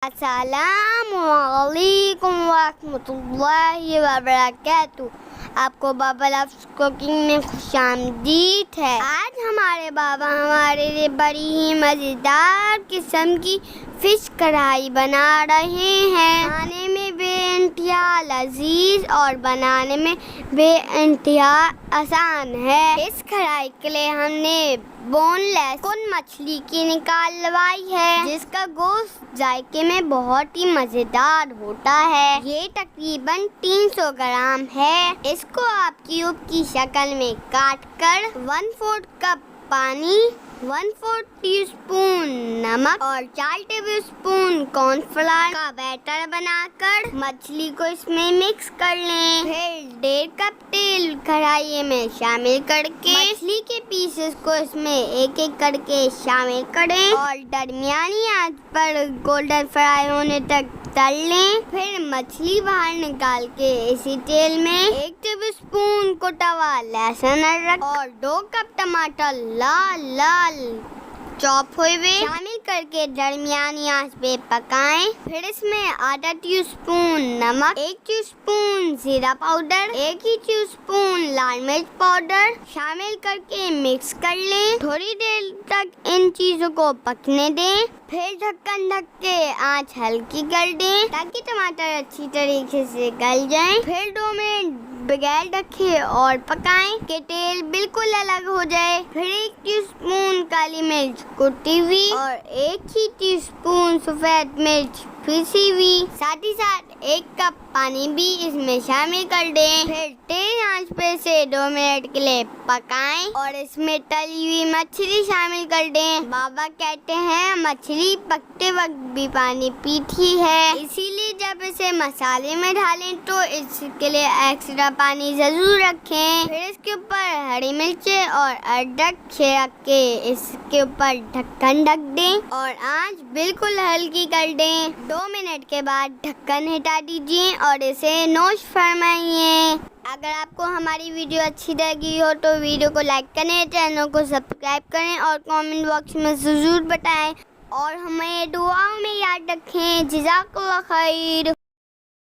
अस्सलामु अलैकुम वरहमतुल्लाहि वबरकातुहू। आपको बाबा लफ्ज़ कुकिंग में खुशामदीद है। आज हमारे बाबा हमारे लिए बड़ी ही मज़ेदार किस्म की फ़िश कढ़ाई बना रहे हैं। खाने में बेइंतहा लजीज और बनाने में बेइंतहा आसान है। इस कढ़ाई के लिए हमने बोनलेस कुन मछली की निकालवाई है, जिसका गोश्त जायके में बहुत ही मजेदार होता है। ये तकरीबन 300 ग्राम है। इसको आप क्यूब की शक्ल में काट कर 1/4 कप पानी, 1/4 टीस्पून नमक और 4 टेबलस्पून कॉर्नफ्लावर का बैटर बनाकर मछली को इसमें मिक्स कर लें। फिर 1.5 कप तेल कढ़ाई में शामिल करके मछली के पीसेस को इसमें एक एक करके शामिल करें और दरमियानी आंच पर गोल्डन फ्राई होने तक तल लें। फिर मछली बाहर निकाल के इसी तेल में 1 टेबलस्पून कुटा हुआ लहसुन अदरक और 2 कप टमाटर लाल लाल चॉप हुए शामिल करके दरमियानी आंच पे पकाएं। फिर इसमें आधा टीस्पून नमक, 1 टीस्पून जीरा पाउडर, 1 ही टीस्पून लाल मिर्च पाउडर शामिल करके मिक्स कर लें। थोड़ी देर तक इन चीजों को पकने दें। फिर ढक्कन ढक के आंच हल्की कर दें ताकि टमाटर अच्छी तरीके से गल जाएं। फिर 2 मिनट बगैर ढके और पकाएं कि तेल बिल्कुल अलग हो जाए। फिर 1 टीस्पून काली मिर्च कुटी हुई और 1 ही टीस्पून सफेद मिर्च पीसी हुई, साथ ही साथ 1 कप पानी भी इसमें शामिल कर दें। फिर तेज आंच पे से 2 मिनट के लिए पकाएं और इसमें तली हुई मछली शामिल कर दें। बाबा कहते हैं मछली पकते वक्त भी पानी पीती है, इसीलिए जब इसे मसाले में डालें तो इसके लिए एक्स्ट्रा पानी जरूर रखें। फिर इसके ऊपर हरी मिर्चें और अदरक छिड़क के इसके ऊपर ढक्कन ढक दें और आंच बिल्कुल हल्की कर दें। 2 मिनट के बाद ढक्कन हटा दीजिए और इसे नोश फरमाइए। अगर आपको हमारी वीडियो अच्छी लगी हो तो वीडियो को लाइक करें, चैनल को सब्सक्राइब करें और कमेंट बॉक्स में ज़रूर बताएं और हमें दुआओं में याद रखें। जज़ाकल्लाह खैर।